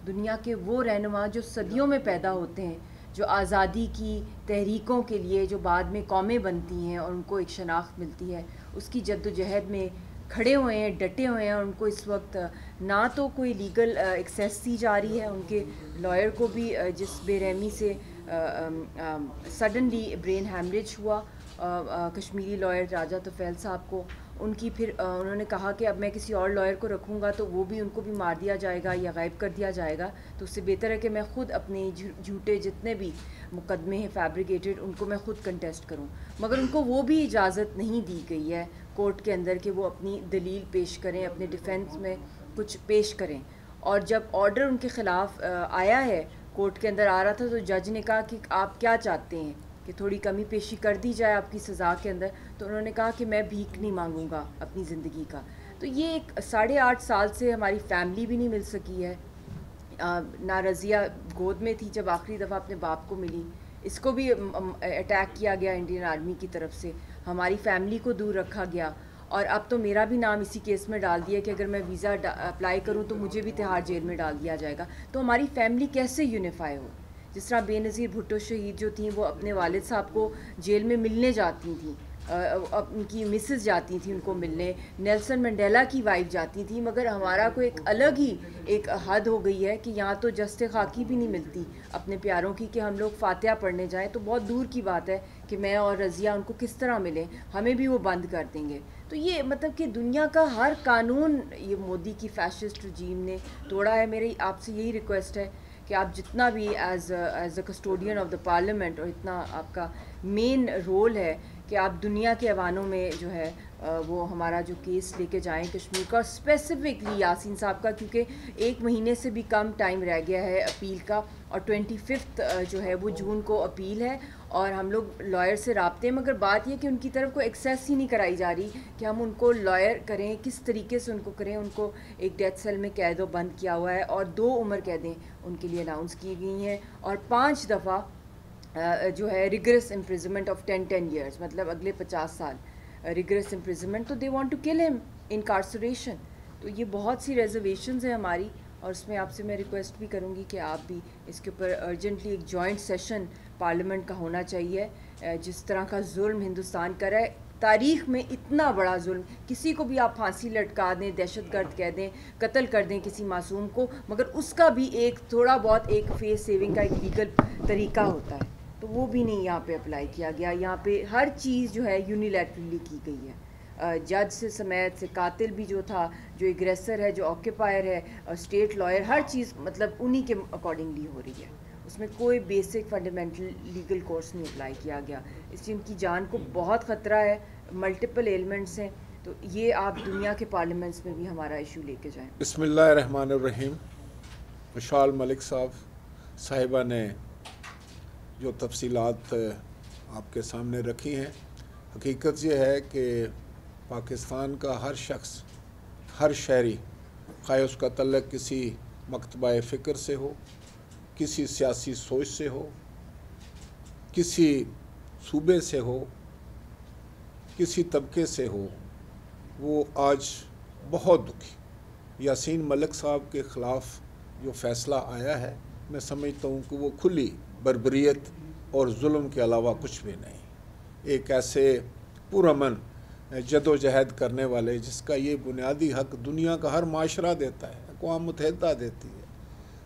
دنیا کے وہ رہنما جو صدیوں میں پیدا ہوتے ہیں، جو آزادی کی تحریکوں کے لیے جو بعد میں قومیں بنتی ہیں اور ان کو ایک شناخت ملتی ہے، اس کی جد و جہد میں کھڑے ہوئے ہیں، ڈٹے ہوئے ہیں، اور ان کو اس وقت نہ تو کوئی لیگل ایکسیس دی جا رہی ہے. ان کے لائر کو بھی جس بے رحمی سے سڈنلی برین ہیمریج ہوا کشمیری لائر راجہ طفیل صاحب کو، ان کی پھر انہوں نے کہا کہ اب میں کسی اور لائر کو رکھوں گا تو وہ بھی ان کو بھی مار دیا جائے گا یا غائب کر دیا جائے گا، تو اس سے بہتر ہے کہ میں خود اپنے جھوٹے جتنے بھی مقدمے ہیں فیبریکیٹڈ ان کو میں خود کنٹیسٹ کروں. مگر ان کو وہ بھی اجازت نہیں دی گئی ہے کورٹ کے اندر کہ وہ اپنی دلیل پیش کریں، اپنے ڈیفینس میں کچھ پیش کریں. اور جب آرڈر ان کے خلاف آیا ہے، کورٹ کے اندر آ رہا تھا، تو جج نے کہا کہ آپ کیا چاہتے ہیں کہ تھوڑی کمی پیشی کر دی جائے آپ کی سزا کے اندر، تو انہوں نے کہا کہ میں بھیک نہیں مانگوں گا اپنی زندگی کا. تو یہ ایک 8.5 سال سے ہماری فیملی بھی نہیں مل سکی ہے. نہ رضیہ گود میں تھی جب آخری دفعہ اپنے باپ کو ملی، اس کو بھی اٹیک کیا گیا انڈین آرمی کی طرف سے، ہماری فیملی کو دور رکھا گیا. اور اب تو میرا بھی نام اسی کیس میں ڈال دیا کہ اگر میں ویزا اپلائی کروں تو مجھے بھی تہاڑ جیل میں ڈال دیا جائے گا. تو ہماری فیملی کیسے یونیفائی ہو؟ جس طرح بے نظیر بھٹو شہید جو تھیں وہ اپنے والد صاحب کو جیل میں ملنے جاتی تھیں، ان کی مسز جاتی تھیں ان کو ملنے، نیلسن منڈیلا کی وائف جاتی تھیں، مگر ہمارا کوئی ایک الگ ہی ایک حد ہو گئی ہے کہ یہاں تو جست خاکی بھی نہیں ملتی اپنے پیاروں کی کہ ہم لوگ فاتحہ پڑھنے جائیں. تو بہت دور کی بات ہے کہ میں اور رضیہ ان کو کس طرح ملیں، ہمیں بھی وہ بند کر دیں گے. تو یہ مطلب کہ دنیا کا ہر قانون یہ مودی کی فیشسٹ رجیم نے توڑا ہے. میری آپ سے یہی ریکویسٹ ہے کہ آپ جتنا بھی as a custodian of the parliament, اور اتنا آپ کا مین رول ہے کہ آپ دنیا کے ایوانوں میں جو ہے وہ ہمارا جو کیس لے کے جائیں کشمیر کا، اسپیسیفکلی یاسین صاحب کا، کیونکہ 1 مہینے سے بھی کم ٹائم رہ گیا ہے اپیل کا، اور 25 جو ہے وہ جون کو اپیل ہے. اور ہم لوگ لائر سے رابطے ہیں، مگر بات یہ کہ ان کی طرف کوئی ایکسیس ہی نہیں کرائی جا رہی کہ ہم ان کو لائر کریں، کس طریقے سے ان کو کریں. ان کو ایک ڈیتھ سیل میں قید و بند کیا ہوا ہے، اور 2 عمر قیدیں ان کے لیے اناؤنس کی گئی ہیں، اور 5 دفعہ جو ہے ریگرس امپریزمنٹ آف 10 ایئرس، مطلب اگلے 50 سال ریگرس امپریزمنٹ. تو دے وانٹ ٹو کل ہم انکارسریشن. تو یہ بہت سی ریزرویشنز ہیں ہماری، اور اس میں آپ سے میں ریکویسٹ بھی کروں گی کہ آپ بھی اس کے اوپر ارجنٹلی ایک جوائنٹ سیشن پارلیمنٹ کا ہونا چاہیے. جس طرح کا ظلم ہندوستان کر رہا ہے، تاریخ میں اتنا بڑا ظلم، کسی کو بھی آپ پھانسی لٹکا دیں، دہشت گرد کہہ دیں، قتل کر دیں کسی معصوم کو، مگر اس کا بھی ایک تھوڑا بہت ایک فیس سیونگ کا ایک لیگل طریقہ ہوتا ہے، تو وہ بھی نہیں یہاں پہ اپلائی کیا گیا. یہاں پہ ہر چیز جو ہے یونیلیٹرلی کی گئی ہے، جج سے سمیت سے، قاتل بھی جو تھا، جو ایگریسر ہے، جو آکیپائر ہے، اسٹیٹ لائر، ہر چیز مطلب انہی کے اکارڈنگلی ہو رہی ہے. اس میں کوئی بیسک فنڈامنٹل لیگل کورس نہیں اپلائی کیا گیا، اس لیے ان کی جان کو بہت خطرہ ہے. ملٹیپل ایلمنٹس ہیں، تو یہ آپ دنیا کے پارلیمنٹس میں بھی ہمارا ایشو لے کے جائیں. بسم اللہ الرحمن الرحیم. مشال ملک صاحبہ نے جو تفصیلات آپ کے سامنے رکھی ہیں، حقیقت یہ ہے کہ پاکستان کا ہر شخص، ہر شہری، خواہ اس کا تعلق کسی مکتبہ فکر سے ہو، کسی سیاسی سوچ سے ہو، کسی صوبے سے ہو، کسی طبقے سے ہو، وہ آج بہت دکھی. یاسین ملک صاحب کے خلاف جو فیصلہ آیا ہے، میں سمجھتا ہوں کہ وہ کھلی بربریت اور ظلم کے علاوہ کچھ بھی نہیں. ایک ایسے پرامن جد و جہد کرنے والے، جس کا یہ بنیادی حق دنیا کا ہر معاشرہ دیتا ہے، اقوام متحدہ دیتی ہے،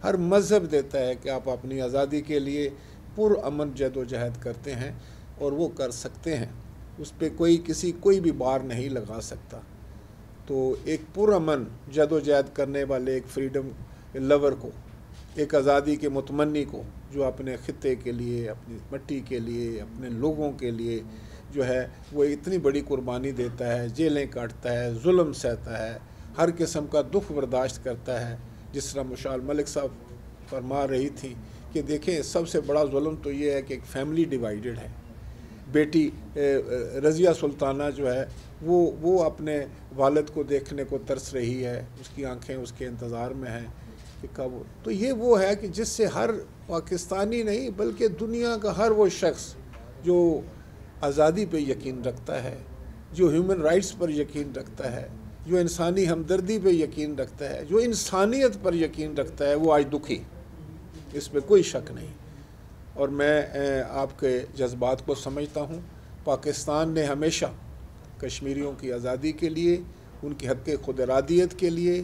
ہر مذہب دیتا ہے کہ آپ اپنی آزادی کے لیے پرامن جد و جہد کرتے ہیں، اور وہ کر سکتے ہیں، اس پہ کوئی بھی بار نہیں لگا سکتا. تو ایک پرامن جد و جہد کرنے والے ایک فریڈم لور کو، ایک آزادی کے متمنی کو، جو اپنے خطے کے لیے، اپنی مٹی کے لیے، اپنے لوگوں کے لیے جو ہے وہ اتنی بڑی قربانی دیتا ہے، جیلیں کاٹتا ہے، ظلم سہتا ہے، ہر قسم کا دکھ برداشت کرتا ہے. جس طرح مشال ملک صاحب فرما رہی تھی کہ دیکھیں سب سے بڑا ظلم تو یہ ہے کہ ایک فیملی ڈیوائیڈڈ ہے. بیٹی رضیہ سلطانہ جو ہے وہ اپنے والد کو دیکھنے کو ترس رہی ہے، اس کی آنکھیں اس کے انتظار میں ہیں کہ کب. تو یہ وہ ہے کہ جس سے ہر پاکستانی نہیں بلکہ دنیا کا ہر وہ شخص جو آزادی پہ یقین رکھتا ہے، جو ہیومن رائٹس پر یقین رکھتا ہے، جو انسانی ہمدردی پہ یقین رکھتا ہے، جو انسانیت پر یقین رکھتا ہے، وہ آج دکھی، اس پہ کوئی شک نہیں۔ اور میں آپ کے جذبات کو سمجھتا ہوں۔ پاکستان نے ہمیشہ کشمیریوں کی آزادی کے لیے، ان کی حق خود ارادیت کے لیے،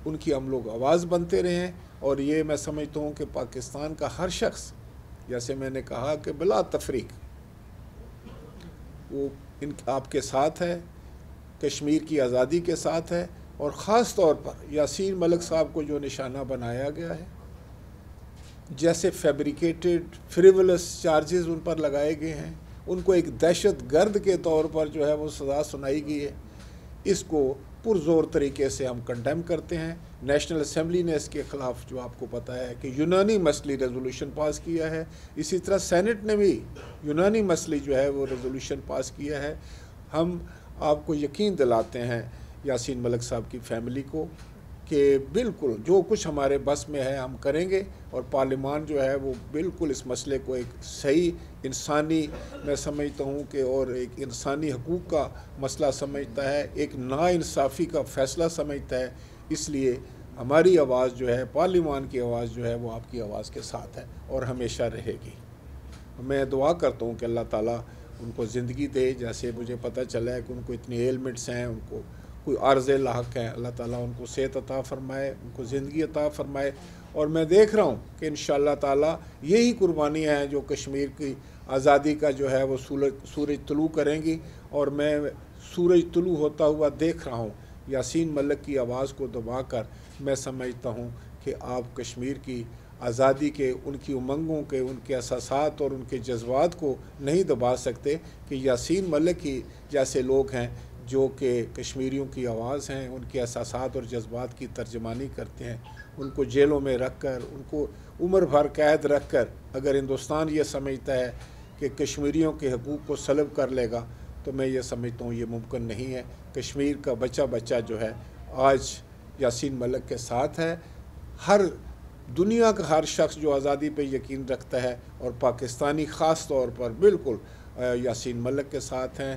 ان کی ہم لوگ آواز بنتے رہے ہیں، اور یہ میں سمجھتا ہوں کہ پاکستان کا ہر شخص، جیسے میں نے کہا کہ بلا تفریق وہ آپ کے ساتھ ہے، کشمیر کی آزادی کے ساتھ ہے، اور خاص طور پر یاسین ملک صاحب کو جو نشانہ بنایا گیا ہے، جیسے فیبریکیٹڈ فریولس چارجز ان پر لگائے گئے ہیں، ان کو ایک دہشت گرد کے طور پر جو ہے وہ سزا سنائی گئی ہے، اس کو پرزور طریقے سے ہم کنڈیم کرتے ہیں۔ نیشنل اسمبلی نے اس کے خلاف، جو آپ کو پتہ ہے کہ یونانی مسئلہ ریزولوشن پاس کیا ہے، اسی طرح سینٹ نے بھی یونانی مسئلہ جو ہے وہ ریزولوشن پاس کیا ہے۔ ہم آپ کو یقین دلاتے ہیں یاسین ملک صاحب کی فیملی کو کہ بالکل جو کچھ ہمارے بس میں ہے ہم کریں گے، اور پارلیمان جو ہے وہ بالکل اس مسئلے کو ایک صحیح انسانی، میں سمجھتا ہوں کہ اور ایک انسانی حقوق کا مسئلہ سمجھتا ہے، ایک ناانصافی کا فیصلہ سمجھتا ہے۔ اس لیے ہماری آواز جو ہے، پارلیمان کی آواز جو ہے، وہ آپ کی آواز کے ساتھ ہے اور ہمیشہ رہے گی۔ میں دعا کرتا ہوں کہ اللہ تعالیٰ ان کو زندگی دے، جیسے مجھے پتہ چلا ہے کہ ان کو اتنی ایلمنٹس ہیں، ان کو کوئی عارض لاحق ہے، اللہ تعالیٰ ان کو صحت عطا فرمائے، ان کو زندگی عطا فرمائے۔ اور میں دیکھ رہا ہوں کہ انشاءاللہ تعالیٰ یہی قربانیاں ہیں جو کشمیر کی آزادی کا جو ہے وہ سورج طلوع کریں گی، اور میں سورج طلوع ہوتا ہوا دیکھ رہا ہوں۔ یاسین ملک کی آواز کو دبا کر میں سمجھتا ہوں کہ آپ کشمیر کی آزادی کے، ان کی امنگوں کے، ان کے احساسات اور ان کے جذبات کو نہیں دبا سکتے، کہ یاسین ملک ہی جیسے لوگ ہیں جو کہ کشمیریوں کی آواز ہیں، ان کے احساسات اور جذبات کی ترجمانی کرتے ہیں۔ ان کو جیلوں میں رکھ کر، ان کو عمر بھر قید رکھ کر، اگر ہندوستان یہ سمجھتا ہے کہ کشمیریوں کے حقوق کو سلب کر لے گا، تو میں یہ سمجھتا ہوں یہ ممکن نہیں ہے۔ کشمیر کا بچہ جو ہے آج یاسین ملک کے ساتھ ہے۔ ہر دنیا کا ہر شخص جو آزادی پہ یقین رکھتا ہے، اور پاکستانی خاص طور پر بالکل یاسین ملک کے ساتھ ہیں۔